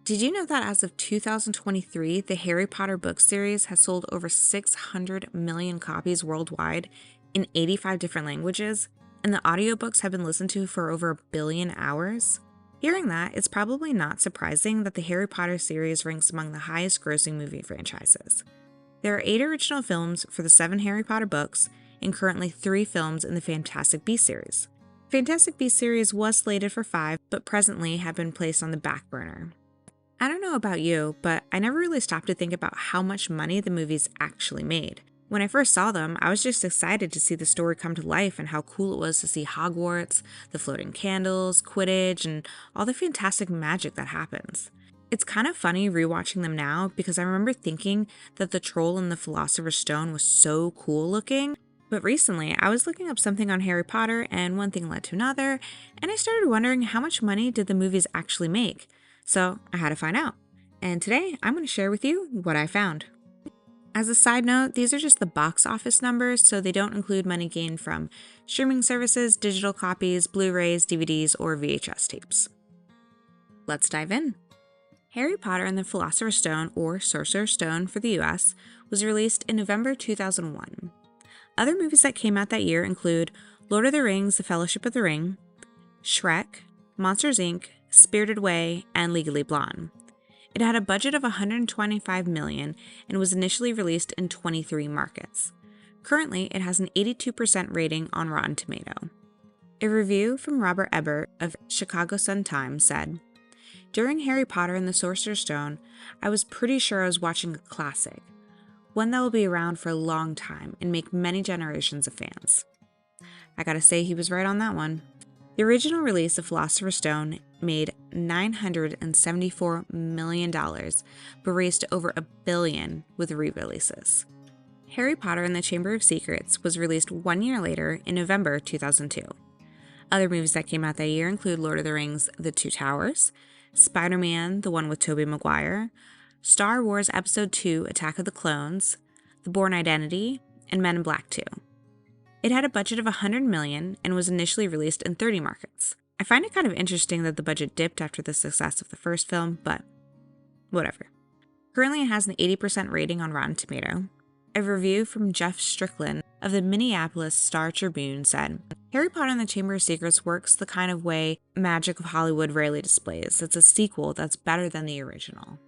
Did you know that as of 2023, the Harry Potter book series has sold over 600 million copies worldwide in 85 different languages, and the audiobooks have been listened to for over a billion hours? Hearing that, it's probably not surprising that the Harry Potter series ranks among the highest grossing movie franchises. There are 8 original films for the 7 Harry Potter books, and currently 3 films in the Fantastic Beasts series. Fantastic Beasts series was slated for 5, but presently have been placed on the back burner. I don't know about you, but I never really stopped to think about how much money the movies actually made. When I first saw them, I was just excited to see the story come to life and how cool it was to see Hogwarts, the floating candles, quidditch, and all the fantastic magic that happens. It's kind of funny rewatching them now because I remember thinking that the troll in the Philosopher's Stone was so cool looking, but recently I was looking up something on Harry Potter and one thing led to another, and I started wondering how much money did the movies actually make. So I had to find out, and today I'm going to share with you what I found. As a side note, these are just the box office numbers, so they don't include money gained from streaming services, digital copies, Blu-rays, DVDs, or VHS tapes. Let's dive in. Harry Potter and the Philosopher's Stone, or Sorcerer's Stone for the US, was released in November 2001. Other movies that came out that year include Lord of the Rings: The Fellowship of the Ring, Shrek, Monsters, Inc., Spirited Away, and Legally Blonde. It had a budget of $125 million and was initially released in 23 markets. Currently, it has an 82% rating on Rotten Tomato. A review from Robert Ebert of Chicago Sun-Times said, "During Harry Potter and the Sorcerer's Stone, I was pretty sure I was watching a classic, one that will be around for a long time and make many generations of fans." I gotta say, he was right on that one. The original release of Philosopher's Stone made $974 million, but raised to over $1 billion with re-releases. Harry Potter and the Chamber of Secrets was released 1 year later in November 2002. Other movies that came out that year include Lord of the Rings: The Two Towers, Spider-Man, the one with Tobey Maguire, Star Wars Episode II: Attack of the Clones, The Bourne Identity, and Men in Black 2. It had a budget of $100 million and was initially released in 30 markets. I find it kind of interesting that the budget dipped after the success of the first film, but whatever. Currently, it has an 80% rating on Rotten Tomato. A review from Jeff Strickland of the Minneapolis Star-Tribune said, "Harry Potter and the Chamber of Secrets works the kind of way magic of Hollywood rarely displays. It's a sequel that's better than the original."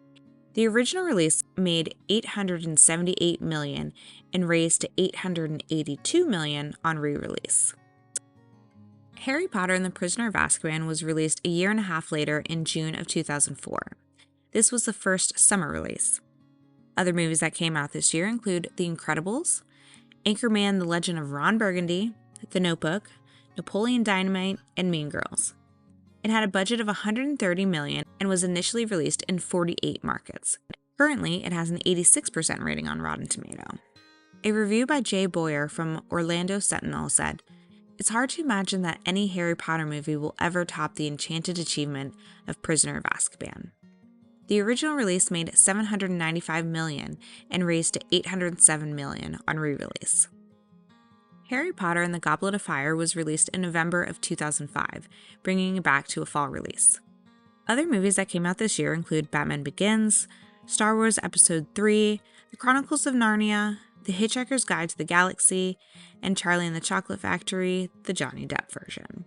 The original release made $878 million and raised to $882 million on re-release. Harry Potter and the Prisoner of Azkaban was released a year and a half later in June of 2004. This was the first summer release. Other movies that came out this year include The Incredibles, Anchorman: The Legend of Ron Burgundy, The Notebook, Napoleon Dynamite, and Mean Girls. It had a budget of $130 million and was initially released in 48 markets. Currently, it has an 86% rating on Rotten Tomato. A review by Jay Boyer from Orlando Sentinel said, "It's hard to imagine that any Harry Potter movie will ever top the enchanted achievement of Prisoner of Azkaban." The original release made $795 million and raised to $807 million on re-release. Harry Potter and the Goblet of Fire was released in November of 2005, bringing it back to a fall release. Other movies that came out this year include Batman Begins, Star Wars Episode III, The Chronicles of Narnia, The Hitchhiker's Guide to the Galaxy, and Charlie and the Chocolate Factory, the Johnny Depp version.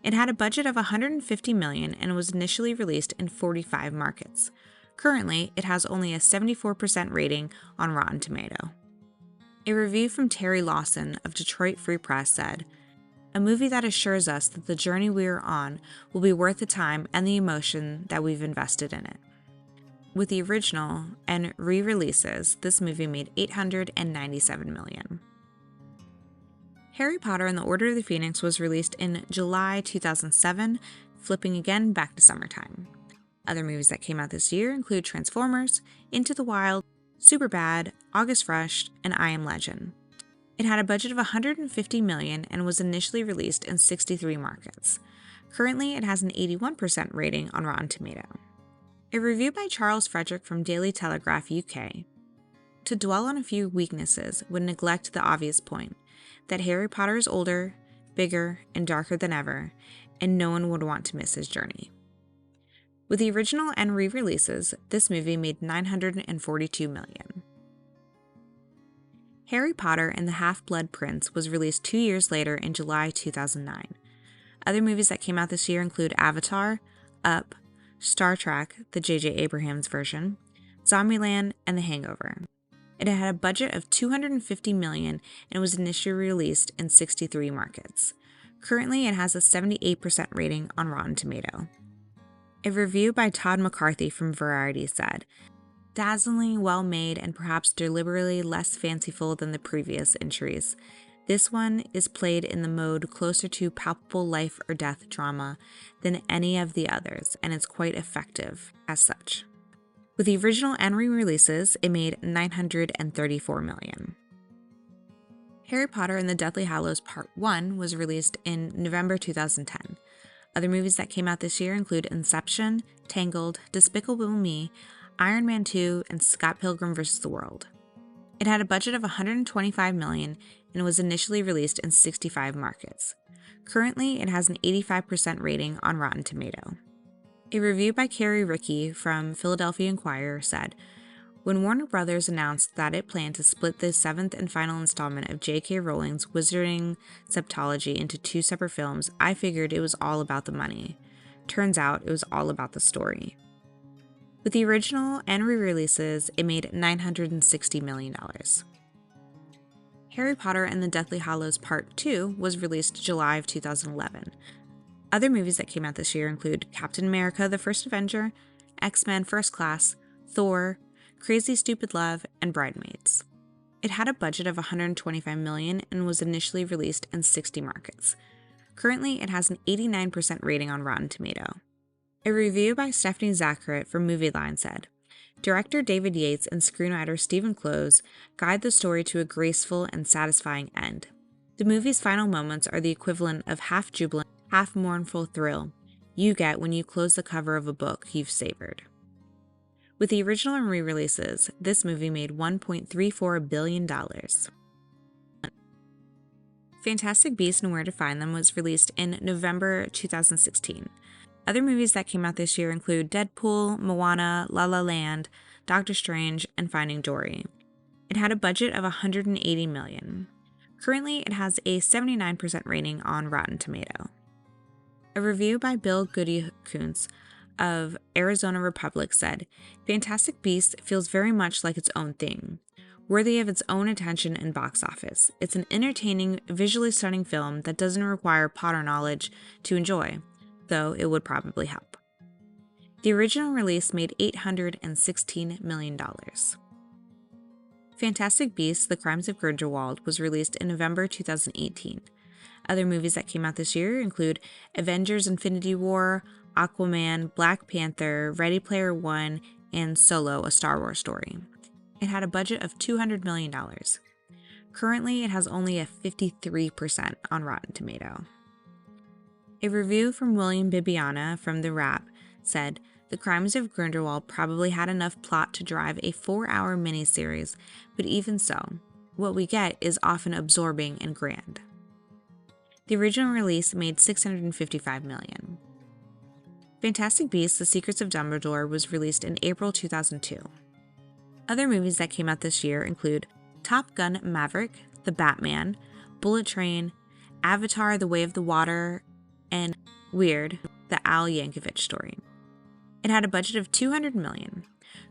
It had a budget of $150 million and was initially released in 45 markets. Currently, it has only a 74% rating on Rotten Tomato. A review from Terry Lawson of Detroit Free Press said, "A movie that assures us that the journey we are on will be worth the time and the emotion that we've invested in it." With the original and re-releases, this movie made $897 million. Harry Potter and the Order of the Phoenix was released in July 2007, flipping again back to summertime. Other movies that came out this year include Transformers, Into the Wild, Superbad, August Rush, and I Am Legend. It had a budget of $150 million and was initially released in 63 markets. Currently, it has an 81% rating on Rotten Tomato. A review by Charles Frederick from Daily Telegraph UK. "To dwell on a few weaknesses would neglect the obvious point, that Harry Potter is older, bigger, and darker than ever, and no one would want to miss his journey." With the original and re-releases, this movie made $942 million. Harry Potter and the Half-Blood Prince was released 2 years later in July 2009. Other movies that came out this year include Avatar, Up, Star Trek, the J.J. Abrams version, Zombieland, and The Hangover. It had a budget of $250 million and was initially released in 63 markets. Currently, it has a 78% rating on Rotten Tomato. A review by Todd McCarthy from Variety said, "Dazzlingly well made and perhaps deliberately less fanciful than the previous entries. This one is played in the mode closer to palpable life or death drama than any of the others, and it's quite effective as such." With the original and re-releases, it made $934 million. Harry Potter and the Deathly Hallows Part 1 was released in November 2010. Other movies that came out this year include Inception, Tangled, Despicable Me, Iron Man 2, and Scott Pilgrim vs. the World. It had a budget of $125 million and was initially released in 65 markets. Currently, it has an 85% rating on Rotten Tomato. A review by Carrie Rickey from Philadelphia Inquirer said, "When Warner Brothers announced that it planned to split the 7th and final installment of J.K. Rowling's Wizarding septology into 2 separate films, I figured it was all about the money. Turns out it was all about the story." With the original and re-releases, it made $960 million. Harry Potter and the Deathly Hallows Part 2 was released July of 2011. Other movies that came out this year include Captain America: The First Avenger, X-Men: First Class, Thor, Crazy Stupid Love, and Bridesmaids. It had a budget of $125 million and was initially released in 60 markets. Currently, it has an 89% rating on Rotten Tomato. A review by Stephanie Zaccarit from Movieline said, "Director David Yates and screenwriter Stephen Close guide the story to a graceful and satisfying end. The movie's final moments are the equivalent of half-jubilant, half-mournful thrill you get when you close the cover of a book you've savored." With the original and re-releases, this movie made $1.34 billion. Fantastic Beasts and Where to Find Them was released in November 2016. Other movies that came out this year include Deadpool, Moana, La La Land, Doctor Strange, and Finding Dory. It had a budget of $180 million. Currently, it has a 79% rating on Rotten Tomato. A review by Bill Goody-Kuntz of Arizona Republic said, "Fantastic Beasts feels very much like its own thing, worthy of its own attention and box office. It's an entertaining, visually stunning film that doesn't require Potter knowledge to enjoy, though it would probably help." The original release made $816 million. Fantastic Beasts: The Crimes of Grindelwald was released in November 2018. Other movies that came out this year include Avengers: Infinity War, Aquaman, Black Panther, Ready Player One, and Solo: A Star Wars Story. It had a budget of $200 million. Currently, it has only a 53% on Rotten Tomato. A review from William Bibiana from The Wrap said, "The Crimes of Grindelwald probably had enough plot to drive a 4-hour miniseries, but even so, what we get is often absorbing and grand." The original release made $655 million. Fantastic Beasts: The Secrets of Dumbledore was released in April 2002. Other movies that came out this year include Top Gun: Maverick, The Batman, Bullet Train, Avatar: The Way of the Water, and Weird, the Al Yankovic Story. It had a budget of $200 million.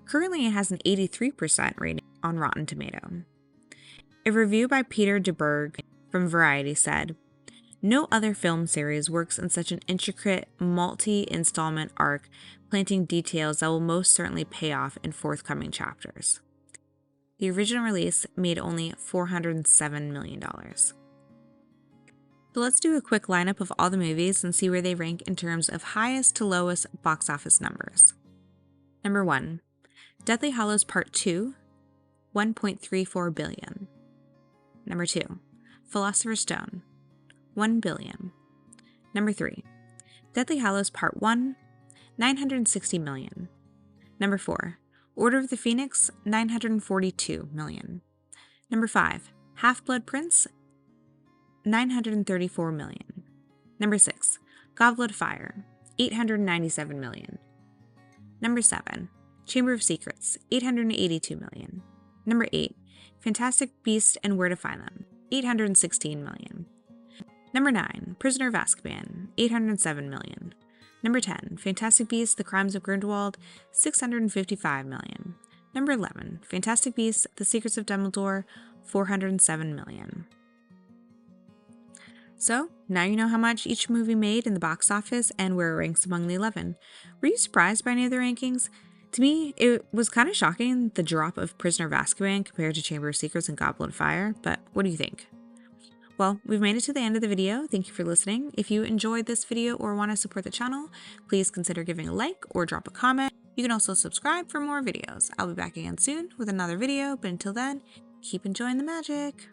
Currently, it has an 83% rating on Rotten Tomato. A review by Peter DeBerg from Variety said, "No other film series works in such an intricate, multi-installment arc, planting details that will most certainly pay off in forthcoming chapters." The original release made only $407 million. So let's do a quick lineup of all the movies and see where they rank in terms of highest to lowest box office numbers. Number 1, Deathly Hallows Part 2, $1.34 billion. Number 2, Philosopher's Stone, $1 billion. Number 3, Deathly Hallows Part 1, $960 million. Number 4, Order of the Phoenix, $942 million. Number 5, Half-Blood Prince, $934 million. Number 6, Goblet of Fire, $897 million. Number 7, Chamber of Secrets, $882 million. Number 8, Fantastic Beasts and Where to Find Them, $816 million. Number 9, Prisoner of Azkaban, $807 million. Number 10, Fantastic Beasts: The Crimes of Grindelwald, $655 million. Number 11, Fantastic Beasts: The Secrets of Dumbledore, $407 million. So, now you know how much each movie made in the box office and where it ranks among the 11. Were you surprised by any of the rankings? To me, it was kind of shocking, the drop of Prisoner of Azkaban compared to Chamber of Secrets and Goblet of Fire, but what do you think? Well, we've made it to the end of the video. Thank you for listening. If you enjoyed this video or want to support the channel, please consider giving a like or drop a comment. You can also subscribe for more videos. I'll be back again soon with another video, but until then, keep enjoying the magic.